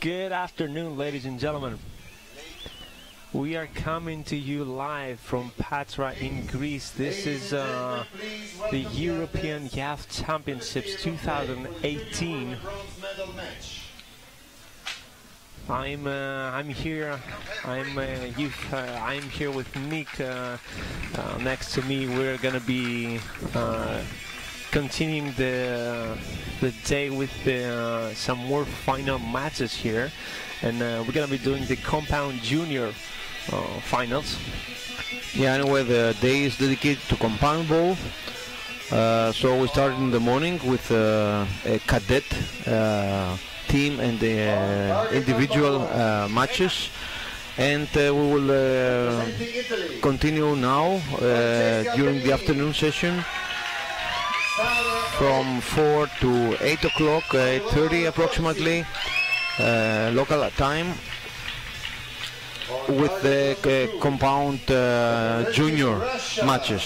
Good afternoon, ladies and gentlemen. We are coming to you live from Patras in Greece. This is the European Yacht Championships 2018. I'm here. I'm here with Nick next to me. We're gonna be continuing the day with some more final matches here, and we're gonna be doing the compound junior finals. Yeah, anyway, the day is dedicated to compound ball. So we started in the morning with a cadet team and individual matches, and we will continue now during the afternoon session from 4 to 8 o'clock, 8:30 approximately, local time, with the compound junior matches.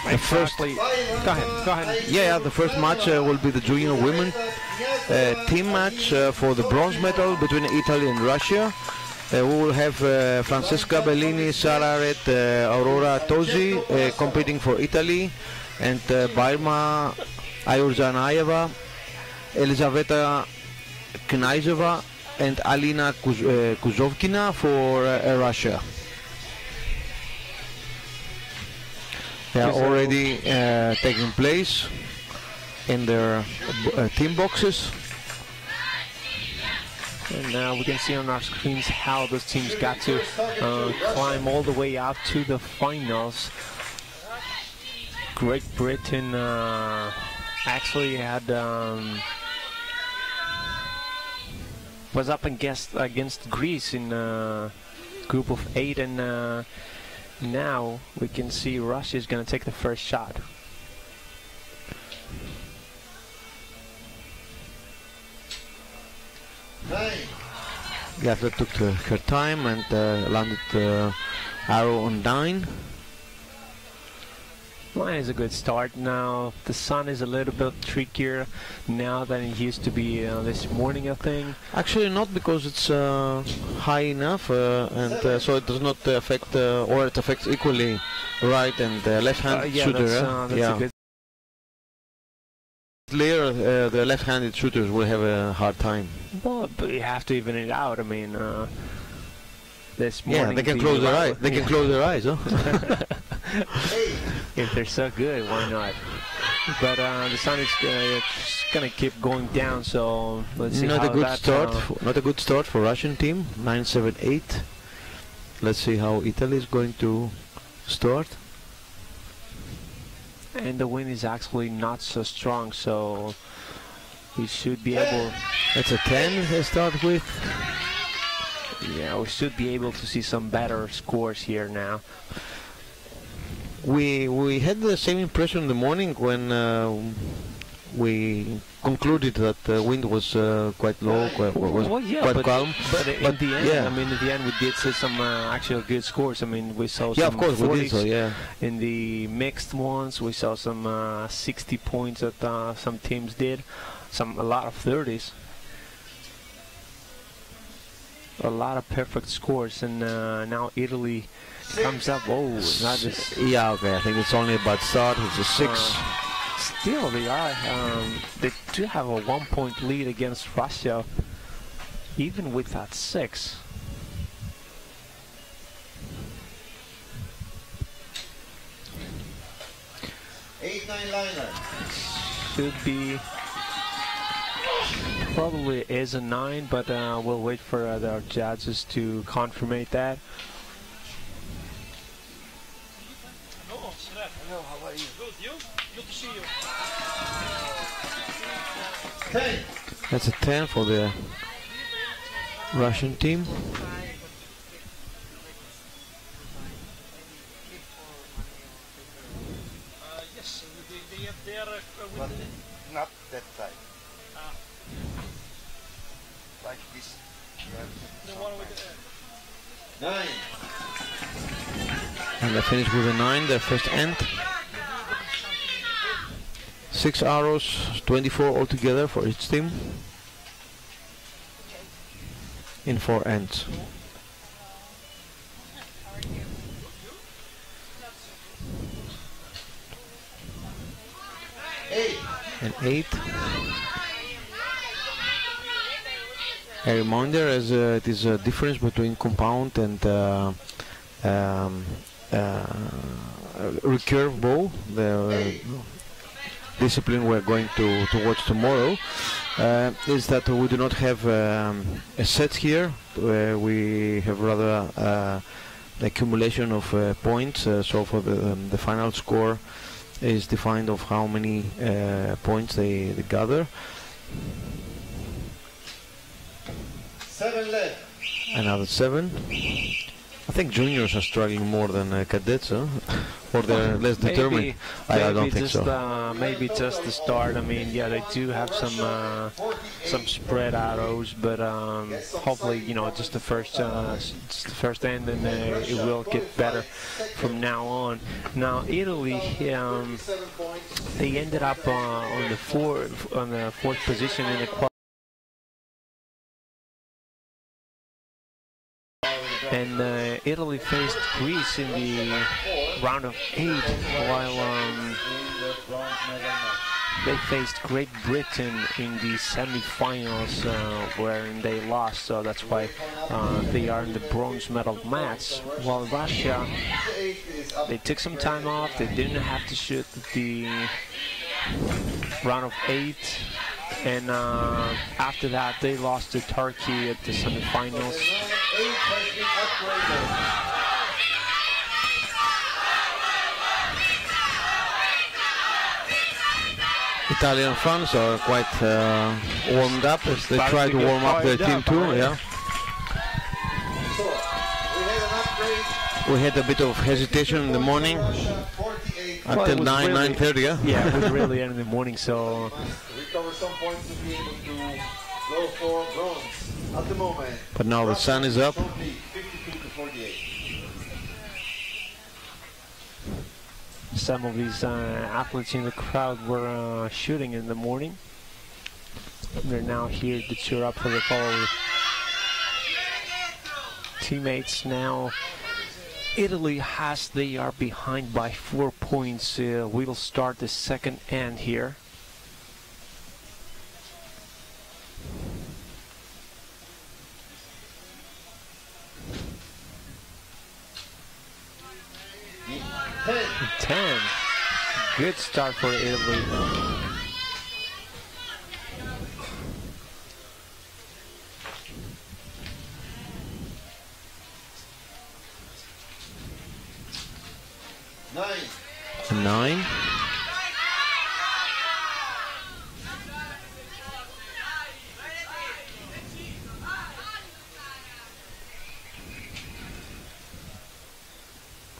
The first, Go ahead. yeah, the first match will be the junior women team match for the bronze medal between Italy and Russia. We will have Francesca Bellini, Sara Red, Aurora Tosi competing for Italy, and Bairma Ayurzanaeva, Elizaveta Knaizeva, and Alina Kuzovkina for Russia. They are already taking place in their team boxes. And now we can see on our screens how those teams got to climb all the way out to the finals. Great Britain actually had was up against Greece in a group of 8, and now we can see Russia is going to take the first shot. The athlete took her time and landed arrow on 9. 9 is a good start. Now the sun is a little bit trickier now than it used to be this morning, I think. Actually not, because it's high enough, and so it does not affect, or it affects equally right and left-handed shooter. That's a good. Later, the left-handed shooters will have a hard time. Well, but you have to even it out. I mean, this morning. Yeah, they can close their eyes. They can close their eyes, huh? If they're so good, why not? But the sun is gonna keep going down, so let's see. Not how a good that, start. Not a good start for Russian team. 9-7-8. Let's see how Italy is going to start. And the wind is actually not so strong, so we should be able. That's a 10 to start with. Yeah, we should be able to see some better scores here now. We had the same impression in the morning when we concluded that the wind was quite low, quite calm. But in the end, I mean, in the end, we did see some actual good scores. I mean, we saw some. Yeah, of course, 40s we did so. Yeah. In the mixed ones, we saw some 60 points that some teams did, a lot of 30s. A lot of perfect scores, and now Italy comes up. Oh, not just. Yeah, okay. I think it's only a bad start. It's a 6. Still, they do have a 1-point lead against Russia, even with that 6. Should be. Probably is a 9, but we'll wait for our judges to confirm that. Hello, how are you? Good, you? Good to see you. That's a 10 for the Russian team. Yes, they are not that side. Like this. The one with the 9. And they finished with a 9, their first end. 6 arrows, 24 altogether for each team. in 4 ends. And 8. A reminder, as it is a difference between compound and recurve bow, the discipline we're going to watch tomorrow, is that we do not have a set here. We have rather the accumulation of points. So for the final score is defined of how many points they gather. 7 left. Another 7. I think juniors are struggling more than cadets, huh? Or they're less determined. I don't think so. Maybe just the start. I mean, yeah, they do have some spread arrows, but hopefully, you know, just the first end, and it will get better from now on. Now, Italy, they ended up on the fourth position in the qualifier. And Italy faced Greece in the round of 8, while they faced Great Britain in the semi-finals, wherein they lost. So that's why they are in the bronze medal match. While Russia, they took some time off. They didn't have to shoot the round of 8. And after that, they lost to Turkey at the semi-finals. Italian fans are quite warmed up as they try to warm up their team too. Yeah. We had a bit of hesitation in the morning until 9:30. Yeah, it was really early in the morning, so. Recover some points to be able to go for bronze at the moment. But now the sun is up. 52 to 48. Some of these athletes in the crowd were shooting in the morning. They're now here to cheer up for their fellow teammates. Now, Italy they are behind by 4 points. We'll start the second end here. Ten. Good start for Italy. Nine.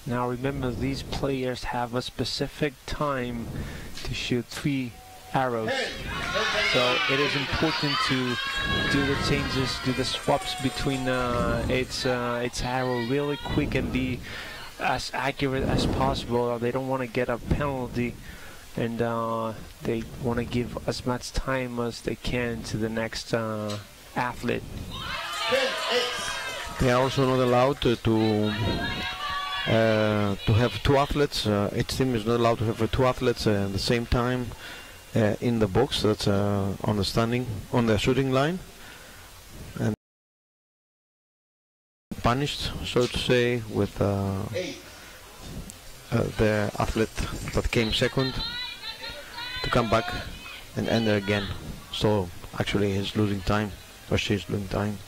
Now remember, these players have a specific time to shoot 3 arrows. So it is important to do the changes, do the swaps between its arrow really quick and be as accurate as possible. They don't want to get a penalty, and they want to give as much time as they can to the next athlete. They are also not allowed to have 2 athletes. Each team is not allowed to have 2 athletes at the same time in the box. That's on the shooting line, and punished, so to say, with the athlete that came second to come back and enter again. So actually he's losing time, or she's losing time.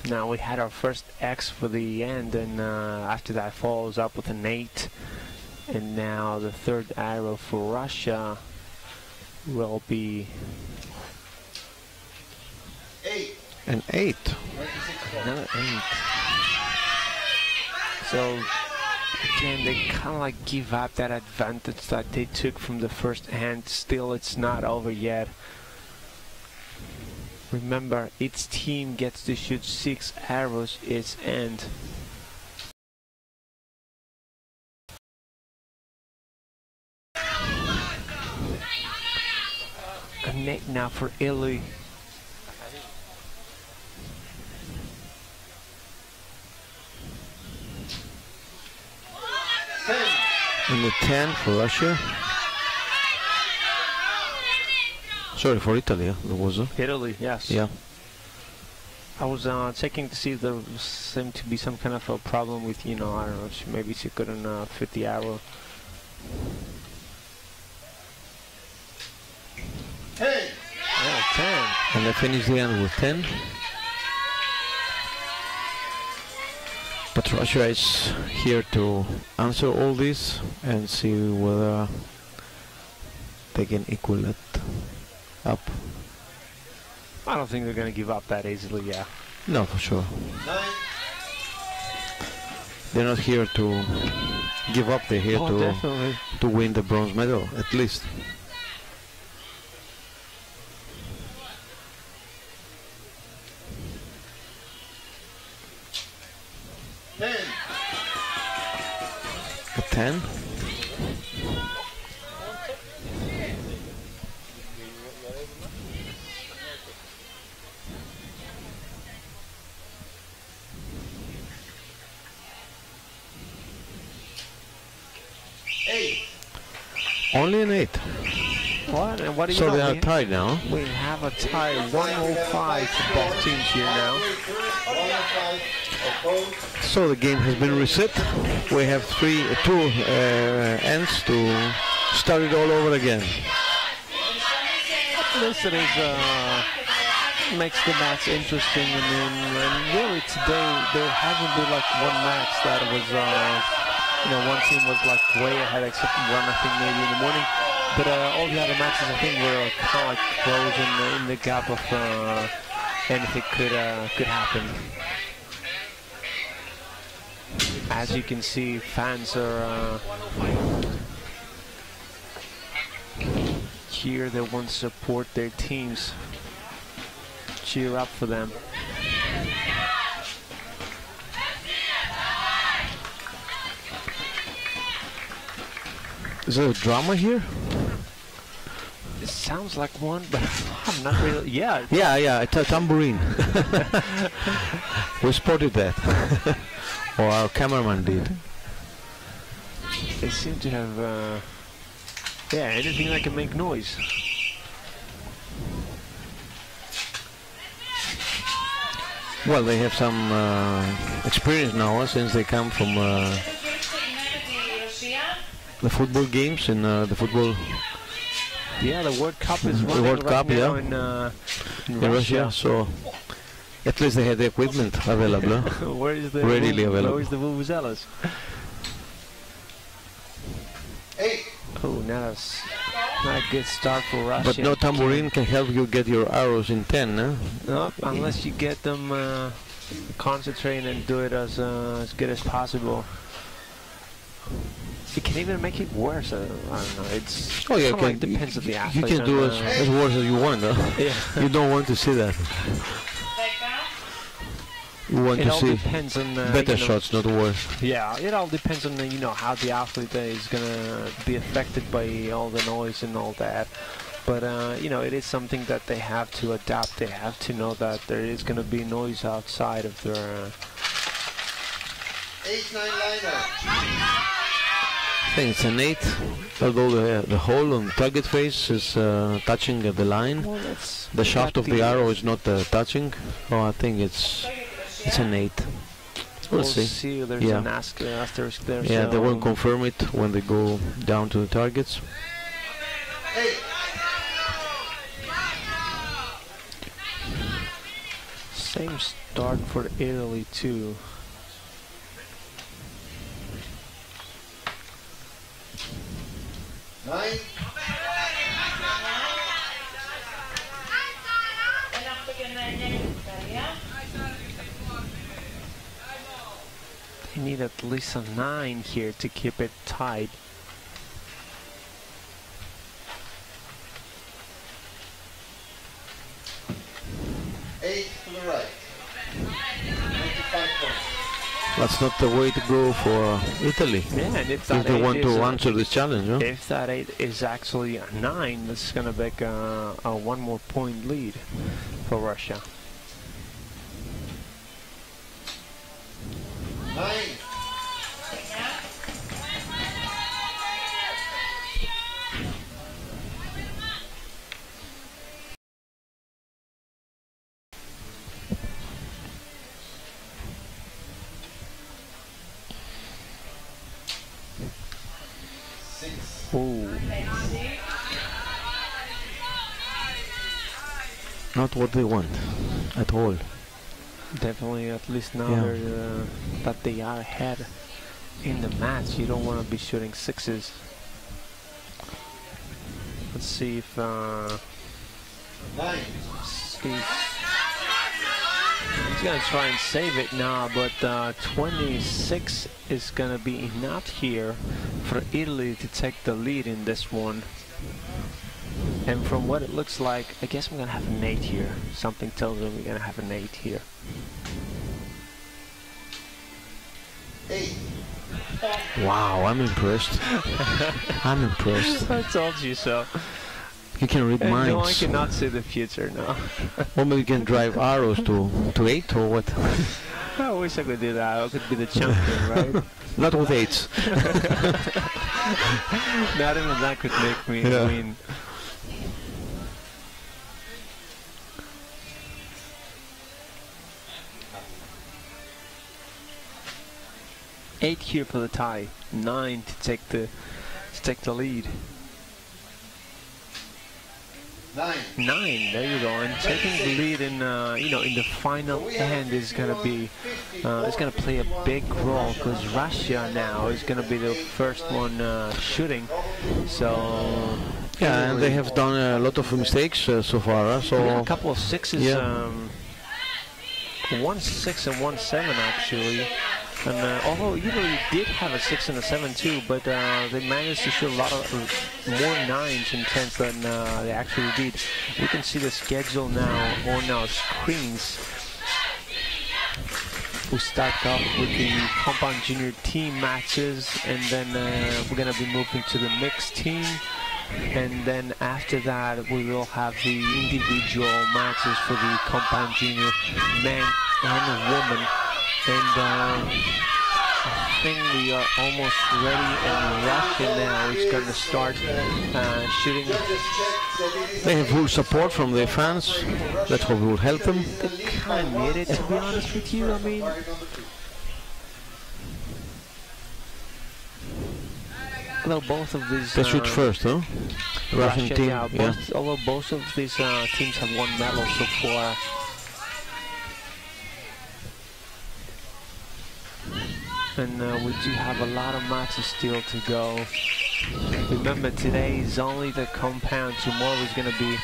Now we had our first X for the end, and after that follows up with an 8. And now the third arrow for Russia will be 8. An 8. Another 8. So again, they kind of like give up that advantage that they took from the first hand. Still, it's not over yet. Remember, each team gets to shoot 6 arrows each end. A net now for Italy. And the 10 for Russia. Sorry, for Italy, there was a... Italy, yes. Yeah. I was checking to see if there seemed to be some kind of a problem with, I don't know, maybe she couldn't fit the arrow. Hey! Oh, 10. And they finished the end with 10. But Russia is here to answer all this and see whether they can equal it up. I don't think they're going to give up that easily, yeah. No, for sure. 9. They're not here to give up, they're here Definitely. to win the bronze medal, at least. A 10. Only an 8. What? And what do you So know? they are tied now. We have a tie, 105 for both teams here now. So the game has been reset. We have two ends to start it all over again. At least it is, makes the match interesting. And really today there hasn't been like one match that was, one team was like way ahead except one, I think maybe in the morning. But all the other matches I think were kind of like close in the gap of anything could happen. As you can see, fans are here. They want to support their teams, cheer up for them. Is there a drama here? It sounds like one, but I'm not really. Yeah. Yeah, it's a tambourine. We spotted that. Or our cameraman did. They seem to have, anything that can make noise. Well, they have some experience now since they come from the football games in the football. Yeah, the World Cup is The running World right Cup, now yeah. in In Russia. Russia, so at least they have the equipment available. Where is the Readily available. Where is the vuvuzelas? 8. Oh, not a good start for Russia. But no tambourine can help you get your arrows in 10, no? No, unless you get them concentrate and do it as good as possible. You can even make it worse. I don't know. It's like depends on the athlete. You can do as worse as you want, though. Yeah. You don't want to see that. You want It to all see depends on better shots, not worse. Yeah, it all depends on how the athlete is gonna be affected by all the noise and all that. But it is something that they have to adapt. They have to know that there is gonna be noise outside of their. 8-9 liner. I think it's an 8, although the hole on the target face is touching the line. Well, The shaft of the arrow is not touching. Oh, I think it's an 8. We'll see. There's an asterisk there. Yeah, so they won't confirm it when they go down to the targets. 8. Same start for Italy too. Nine. They need at least a 9 here to keep it tied. Eight to the right. 95 points. That's not the way to go for Italy. Yeah, and if If they want to answer this challenge, huh? If that 8 is actually a 9, this is going to make a 1 more point lead for Russia. 9. Ooh. Not what they want at all. Definitely, at least now Yeah. that they are ahead in the match, you don't want to be shooting sixes. Let's see if he's gonna try and save it now, but 26 is gonna be enough here for Italy to take the lead in this one. And from what it looks like, I guess I'm gonna have an 8 here. Something tells me we're gonna have an 8 here. 8. Wow, I'm impressed. I'm impressed. I told you so. You can read minds. No, I cannot see the future now. Or maybe you can drive arrows to 8 or what? I wish I could do that. I could be the champion, right? Not with 8s. Not even that could make me Yeah. win. Eight here for the tie. 9 to take the lead. 9. 9, there you go. And taking the lead in in the final end is gonna be it's gonna play a big role, because Russia now is gonna be the first one shooting. So Yeah, and they have done a lot of mistakes so far. So yeah, a couple of sixes. Yeah. 1-6 and 1-7 actually. And although Italy did have a 6 and a 7 too, but they managed to shoot a lot of more 9s and 10s than they actually did. We can see the schedule now on our screens. We start off with the compound junior team matches, and then we're gonna be moving to the mixed team. And then after that, we will have the individual matches for the compound junior men and women. And I think we are almost ready, and Russia now is going to start shooting. they have full support from their fans. Let's hope it will help them. They kind of need it, to be honest with you. I mean, although both of these They shoot first, huh? Russian team. yeah, although both of these teams have won medals so far. And we do have a lot of matches still to go. Remember, today is only the compound. Tomorrow is going to be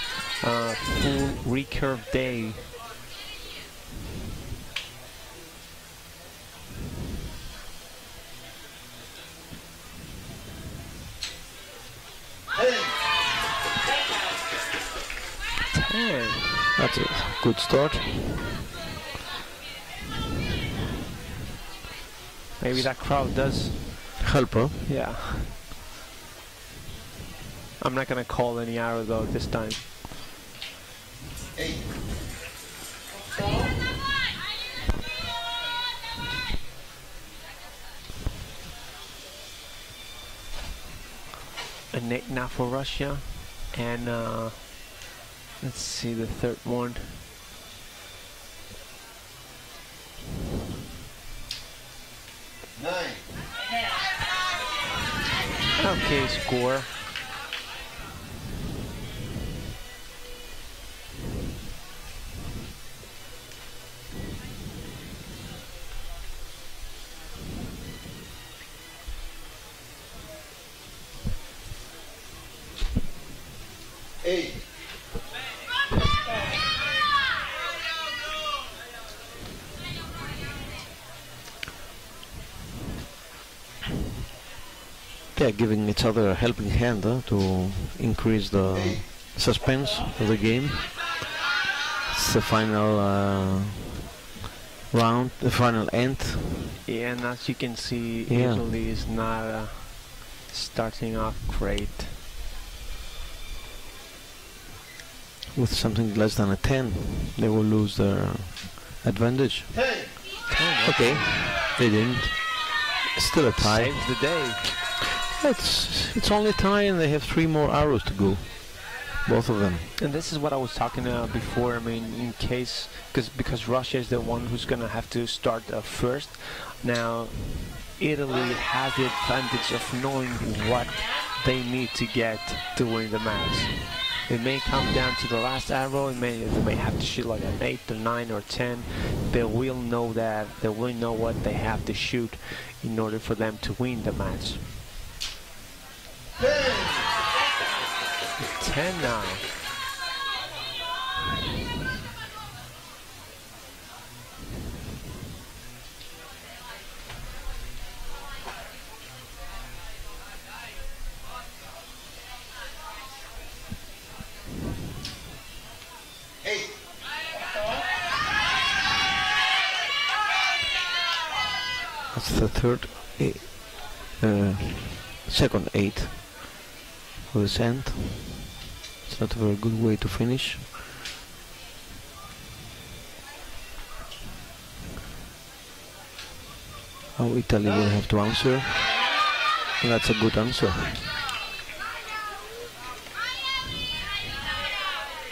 full recurve day. That's a good start. Maybe that crowd does Help, huh? Yeah. I'm not gonna call any arrow though this time. 8. An 8 now for Russia, and let's see the third one. Okay, score. Yeah, giving each other a helping hand to increase the suspense of the game. It's the final round, the final end. Yeah, and as you can see, Yeah. Italy is not starting off great. With something less than a 10, they will lose their advantage. 10. Okay, they didn't. Still a tie. Saves the day. It's only a tie, and they have 3 more arrows to go. Both of them. And this is what I was talking about before. I mean, in case, because Russia is the one who's gonna have to start first. Now, Italy has the advantage of knowing what they need to get to win the match. It may come down to the last arrow. They may have to shoot like an 8 or 9 or 10. They will know that. They will know what they have to shoot in order for them to win the match. 10 now. That's the third, second 8 for this end. It's not a very good way to finish. Oh, Italy will have to answer. And that's a good answer.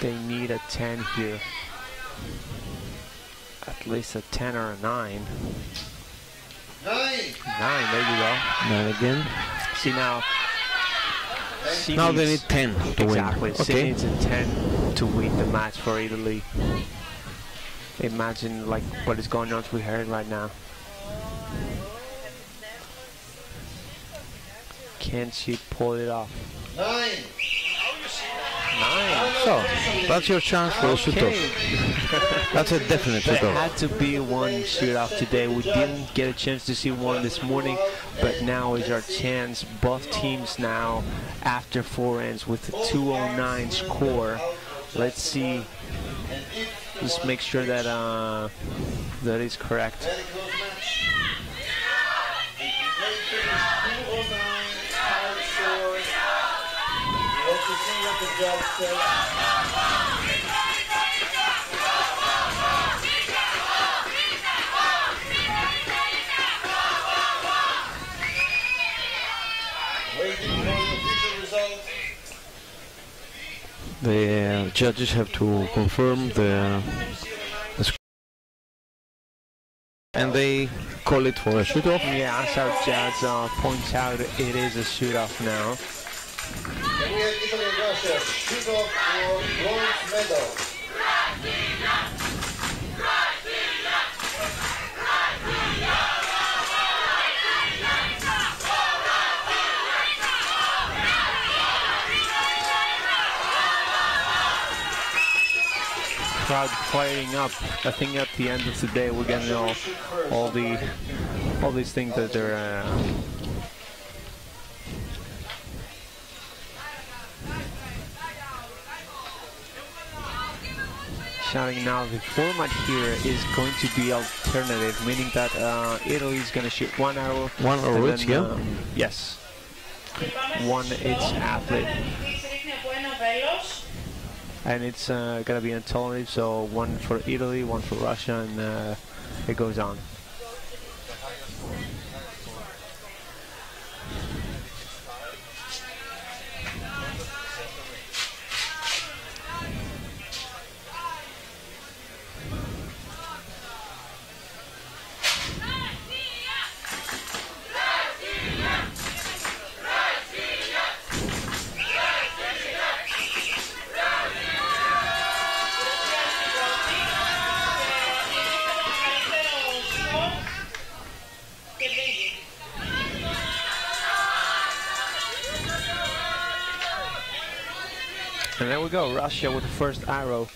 They need a 10 here. At least a 10 or a 9. 9, there you go. 9 again. See now. Now they need 10 to exactly. win. She Okay. needs a 10 to win the match for Italy. Imagine like what is going on with her right now. Can she pull it off? 9. 9. So, that's your chance for a shoot-off. That's a definite There shoot-off. had to be one shoot-off today. We didn't get a chance to see one this morning, but now is our chance. Both teams now, after 4 ends, with a 209 score. Let's see. Let's make sure that that is correct. Very close match. If you may finish 209 high score, you have to see what the judge says. Waiting for the official result. The judges have to confirm the score. And they call it for a shoot-off. Yeah, as our judge points out, it is a shoot-off now. And we have Italy and Russia shoot-off for bronze medal. Crowd firing up. I think at the end of the day we're gonna know all these things that they're shouting now. The format here is going to be alternative, meaning that Italy is going to shoot 1 arrow. One arrow and each, then, yeah? Yes. 1 each athlete. And it's going to be alternative, so 1 for Italy, 1 for Russia, and it goes on. And there we go, Russia with the first arrow.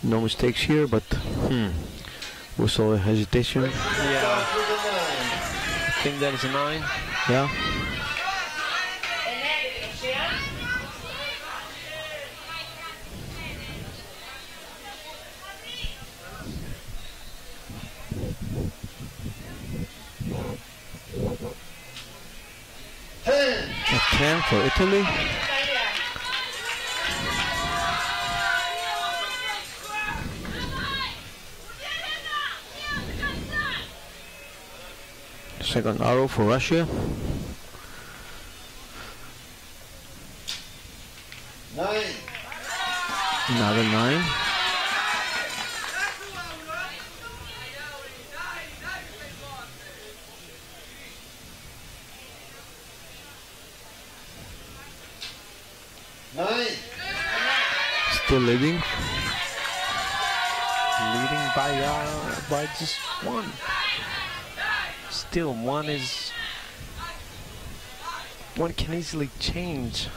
No mistakes here, but we saw a hesitation. Yeah, I think that is a 9. Yeah. A 10 for Italy. Second arrow for Russia. 9. Another 9. Still leading. Leading by just one. Still, one can easily change.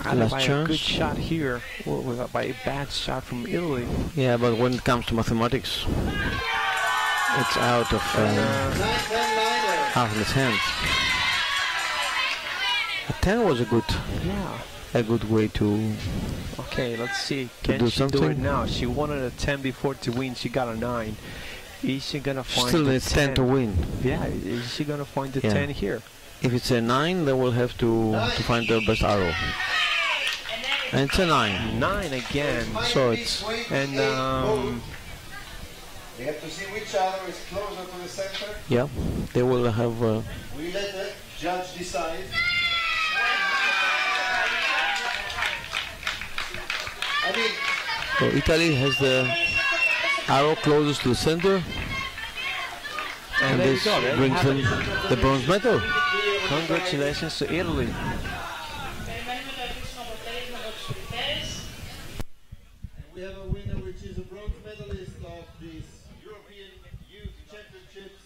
Last By a chance. good shot here, or by a bad shot from Italy. Yeah, but when it comes to mathematics, it's out of his hands. A 10 was a good way to. Okay, let's see. Can do she do it something? now? She wanted a 10 before to win. She got a 9. Is she gonna find Still the needs 10 to win. Yeah, is she gonna find the Yeah. 10 here? If it's a 9, then we'll have to find the best arrow. And it's a 9. 9 again. So it's And we have to see which arrow is closer to the center. yeah, they will have. We let the judge decide. I mean, So Italy has the arrow closest to the center, and there you this go, there you brings have them it. the bronze medal. Congratulations to Italy. we have a winner which is a bronze medalist of this European Youth Championships.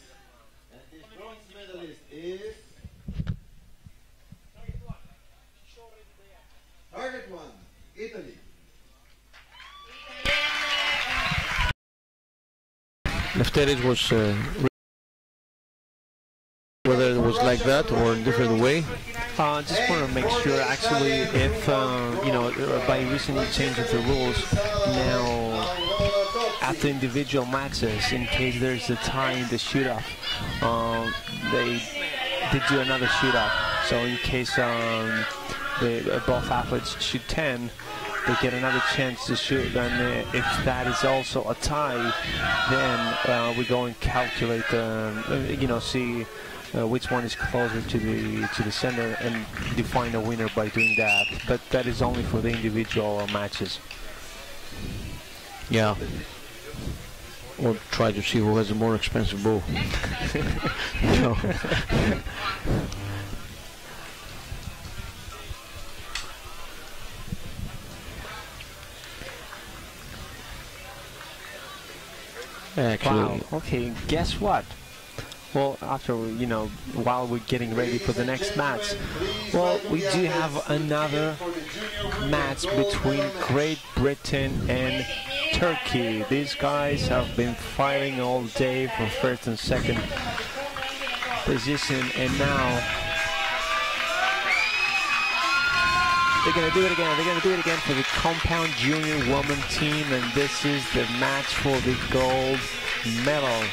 And this bronze medalist is Target 1, Italy. Lefteris was whether it was like that or a different way. Just want to make sure, actually, if by recently changing the rules now, after individual matches, in case there's a tie in the shootout, they do another shootout. So in case both athletes shoot 10, they get another chance to shoot. And if that is also a tie, then we go and calculate, see which one is closer to the center and define a winner by doing that. But that is only for the individual matches. Yeah. Or try to see who has a more expensive bow. No. Actually, Wow. Okay, guess what? Well, after, while we're getting ready for the next match, well, we do have another match between Great Britain and Turkey. These guys have been fighting all day for first and second position, and now they're going to do it again. They're going to do it again for the compound junior woman team, and this is the match for the gold medal.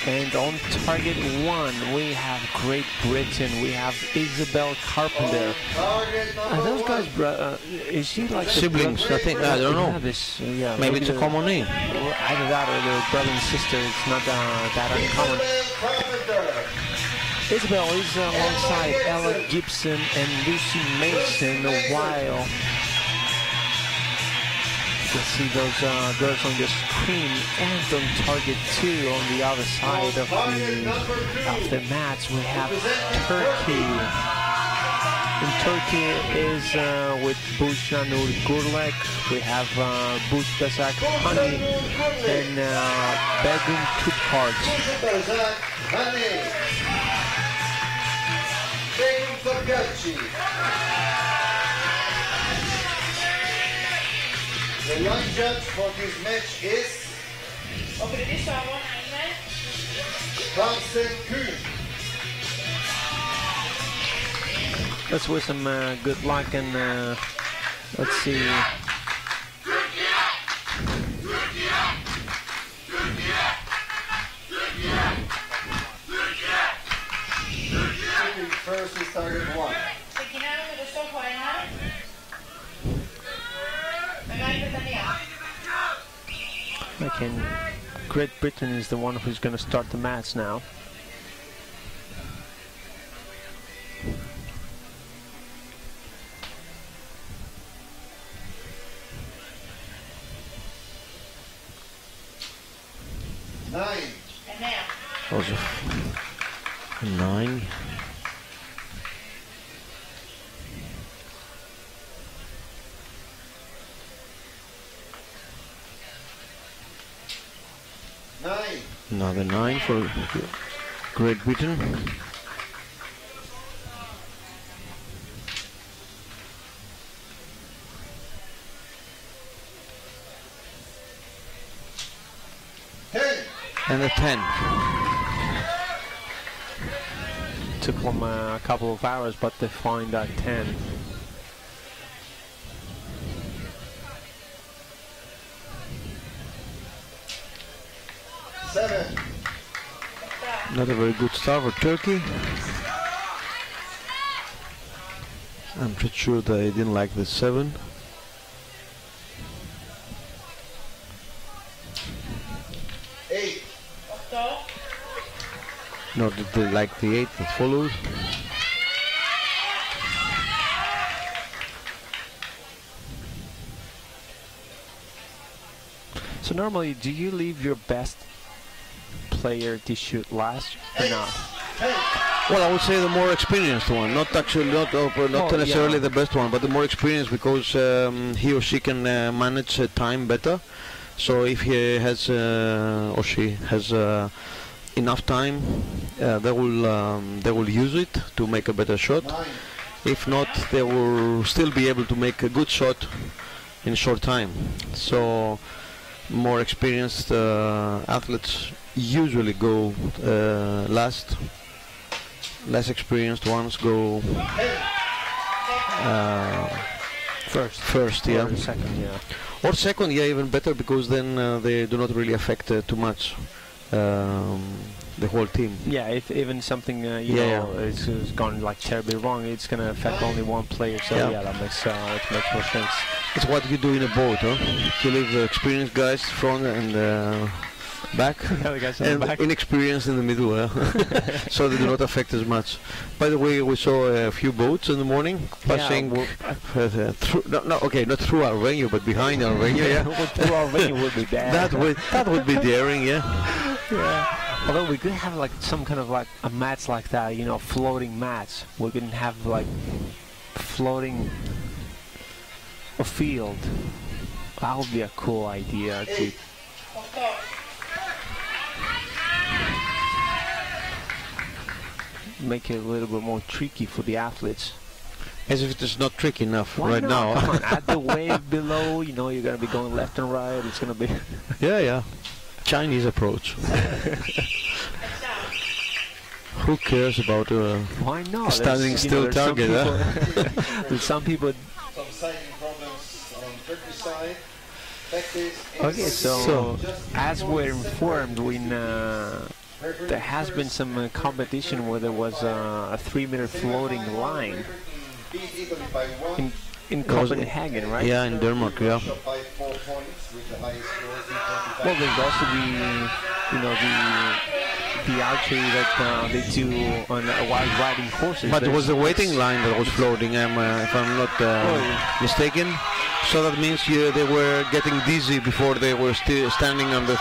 And on target 1, we have Great Britain. We have Isabel Carpenter. Those guys, is she like siblings, I think. I don't know. Yeah, Maybe it's a common name. Either that or they're brother and sister. It's not that uncommon. Isabel is alongside Ella Gibson and Lucy Mason, while you can see those girls on the screen, and on target 2 on the other side of the match we have Turkey. And Turkey is with Bushanur Gurlek, we have Buzbesak Hani and Begum Tutkarts. The young judge for this match is Carsten Kuhn. Let's wish them good luck, and let's see. First is target 1. Okay, Great Britain is the one who's going to start the match now. Was a 9. Another 9 for Great Britain. And a 10. Took them a couple of hours, but they find that 10. Not a very good start for Turkey. I'm pretty sure they didn't like the 7. Nor did they like the 8 that followed. So normally, do you leave your best player to shoot last or not? Well, I would say the more experienced one, not necessarily the best one, but the more experienced, because he or she can manage time better. So if he has or she has enough time, they will use it to make a better shot. If not, they will still be able to make a good shot in a short time. So more experienced athletes usually go last. Less experienced ones go first, yeah. Or second, yeah. Or second, yeah, even better, because then they do not really affect too much the whole team. Yeah, if even something know is gone like terribly wrong, it's gonna affect only one player. So yeah, that makes more sense. It's what you do in a boat, huh? You leave the experienced guys front and back, and back. Inexperienced in the middle, so they do not affect as much. By the way, we saw a few boats in the morning passing through. Not through our venue, but behind our venue. Yeah, through our venue would be bad. that would be daring, yeah. Yeah. Although we could have like some kind of like a match like that, floating match. We can have like floating a field. That would be a cool idea to. Make it a little bit more tricky for the athletes. As if it is not tricky enough. Why right not? now. Come on, add the wave below, you're going to be going left and right. It's going to be... Yeah. Chinese approach. Who cares about why not? standing still target? There's some people... Some sighting problems on Turkish side. Okay, so as we're informed, there has been some competition where there was a 3-meter floating line in Copenhagen, right? Yeah, in Denmark, yeah. Well, there's also the archery that they do on while riding horses. But it was the waiting line that was floating, if I'm not mistaken. So that means they were getting dizzy before they were still standing on the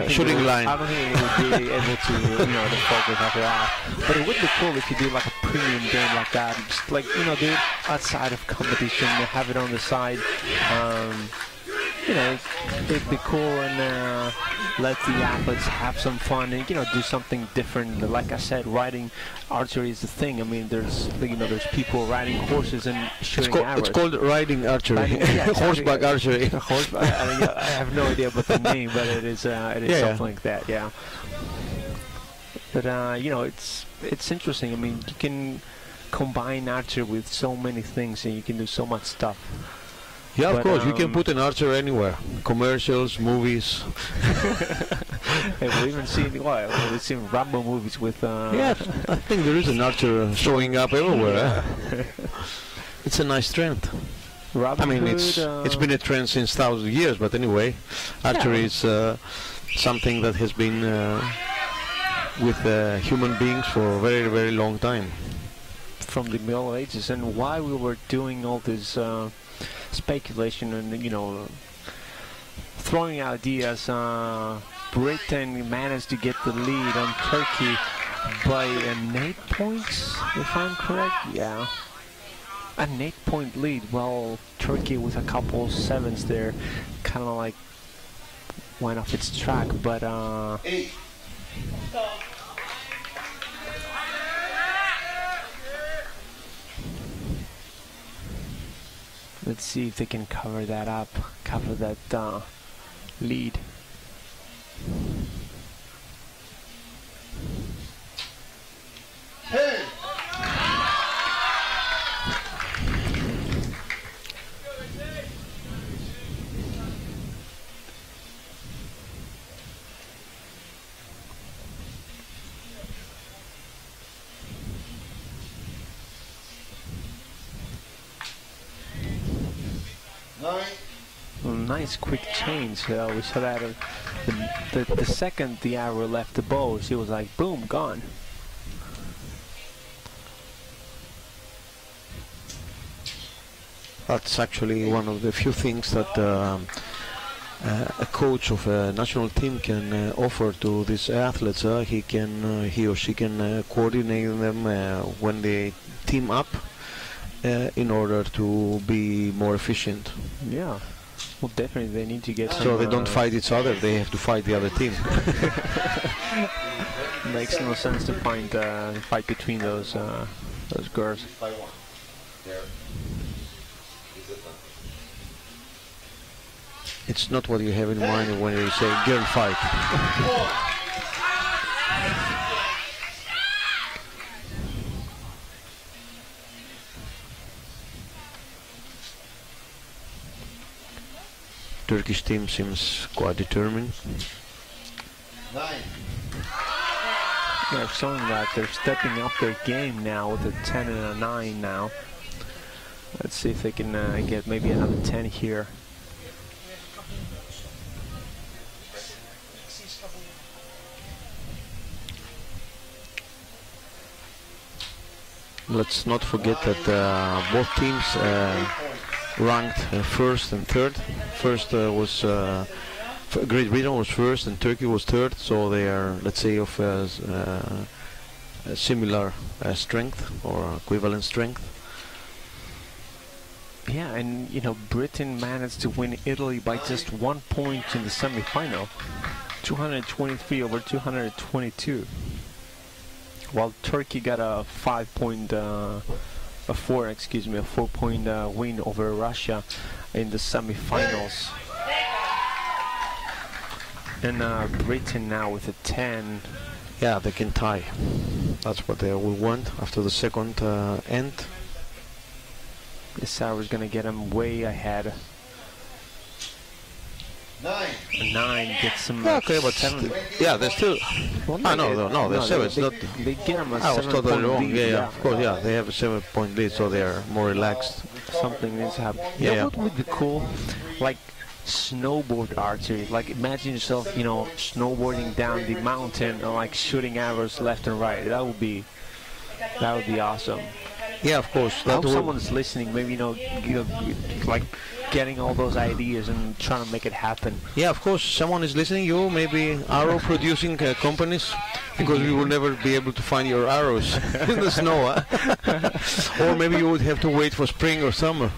shooting line. I don't think they would be able to focus after that. But it would be cool if you do like a premium game like that. Just like do it outside of competition, have it on the side. It'd be cool and let the athletes have some fun and do something different. Like I said, riding archery is the thing. I mean, there's people riding horses and shooting arrows. It's called riding archery, horseback archery. Horseback. I have no idea about the name, but it is something like that. Yeah. But it's interesting. I mean, you can combine archery with so many things, and you can do so much stuff. Yeah, of course, you can put an archer anywhere. Commercials, movies. We've even seen Rambo movies with... Yeah, I think there is an archer showing up everywhere. It's a nice trend. Robin Hood, it's been a trend since thousands of years, but anyway, archery is something that has been with human beings for a very, very long time. From the Middle Ages, and why we were doing all this... speculation and throwing ideas. Britain managed to get the lead on Turkey by 8 points, if I'm correct. Yeah, an 8-point lead. Well, Turkey with a couple of 7s there, kind of like went off its track. But Let's see if they can cover that up, cover that lead. Hey! Nice quick change. We saw that the second the arrow left the bow, she was like, boom, gone. That's actually one of the few things that a coach of a national team can offer to these athletes. He or she can coordinate them when they team up in order to be more efficient. Yeah. Well, definitely they need to get so they don't fight each other, they have to fight the other team. Makes no sense to find fight between those girls. It's not what you have in mind when you say girl fight. Turkish team seems quite determined. Yeah, showing that they're stepping up their game now with a 10 and a 9 now. Let's see if they can get maybe another 10 here. Let's not forget that both teams ranked first and third. First was Great Britain was first and Turkey was third, so they are, let's say, of a similar strength or equivalent strength. Yeah, and you know, Britain managed to win Italy by just 1 point in the semi-final, 223 over 222. While Turkey got a 4-point win over Russia in the semi-finals. And Britain now with a 10. Yeah, they can tie. That's what they will want after the second end. This hour is going to get them way ahead. 9 gets them. Okay, but 7. Yeah, they're still. Well, no, they're 7. It's not. They get them a 7 I was totally wrong. lead. Yeah, of course. Yeah, they have a 7-point lead, so they are more relaxed. Something needs to happen. Yeah, you know what would be cool? Like snowboard archery. Like imagine yourself, you know, snowboarding down the mountain and like shooting arrows left and right. That would be awesome. Yeah, of course. I hope someone's listening. Maybe you know, like getting all those ideas and trying to make it happen. Yeah, of course. Someone is listening. You maybe arrow producing companies, because we will never be able to find your arrows in the snow. Huh? Or maybe you would have to wait for spring or summer.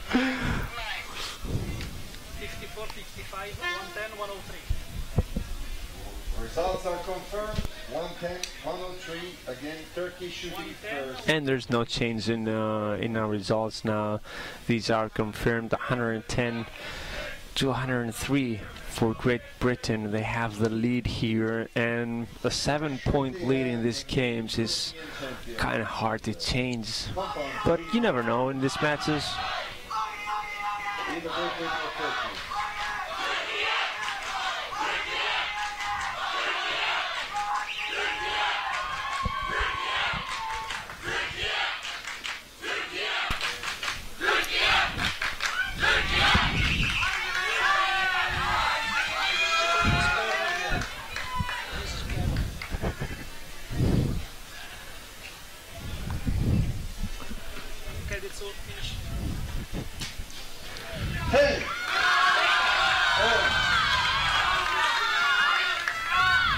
54, 55, 110, 103. Results are confirmed. 110, 103. Again, Turkey shooting first. And there's no change in our results now. These are confirmed. 110 to 103 for Great Britain. They have the lead here, and a 7-point lead in these games is kind of hard to change. But you never know in these matches. Okay, that's all finished. Hey!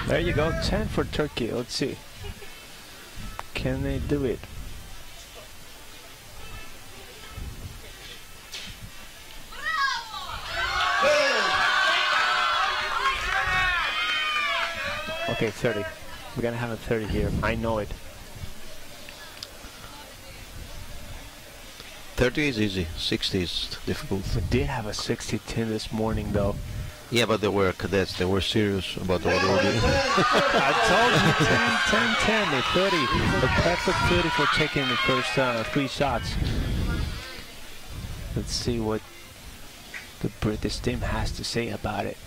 There you go, 10 for Turkey. Let's see. Can they do it? Okay, 30. We're gonna have a 30 here. I know it. 30 is easy. 60 is difficult. We did have a 60-10 this morning, though. Yeah, but they were cadets. They were serious about what they were doing. I told you 10, 10, 10. They're 30. The perfect 30 for taking the first 3 shots. Let's see what the British team has to say about it.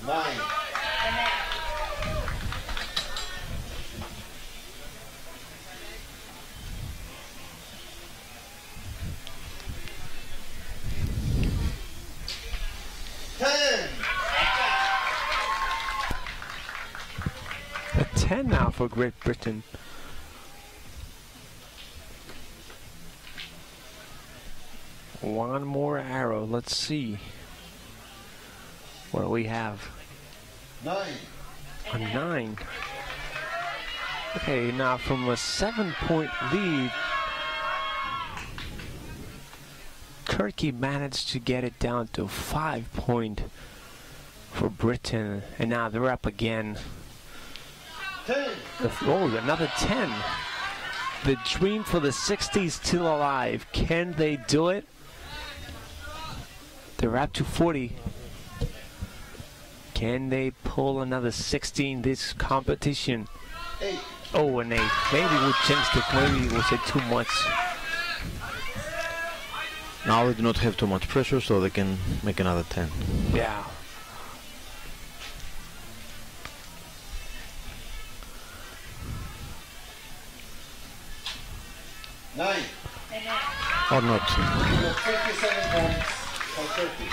Nine. A 10 now for Great Britain. One more arrow. Let's see what do we have. 9. A 9. Okay, now from a 7-point lead, Turkey managed to get it down to 5-point for Britain, and now they're up again. 10. Oh, another 10. The dream for the 60s still alive. Can they do it? They're up to 40. Can they pull another 60 in this competition? 8. Oh, an 8. Maybe we'll jinx it. Maybe we'll say too much. Now they do not have too much pressure, so they can make another 10. Yeah. Nine. Or not. 57 points for Turkey.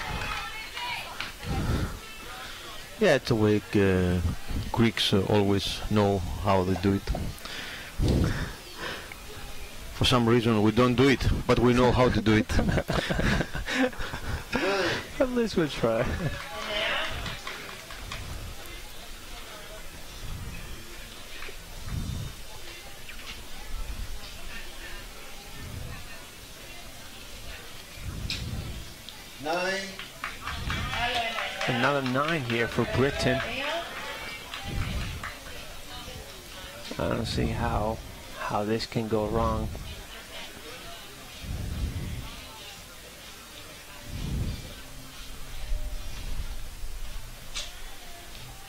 Yeah, it's a way Greeks always know how they do it. For some reason we don't do it, but we know how to do it. At least we'll try. Nine. Another 9 here for Britain. I don't see how this can go wrong.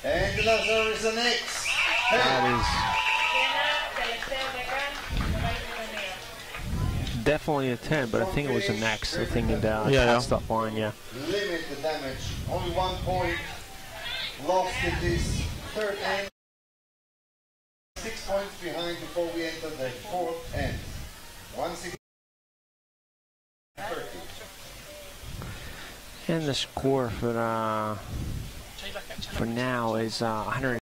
And the answer is an X. That is definitely a 10, but I think it was an X. I think it passed that line, yeah. Limit the damage. Only 1 point lost in this third end. 6 points behind before we enter the fourth end. 160. And the score for now is 100.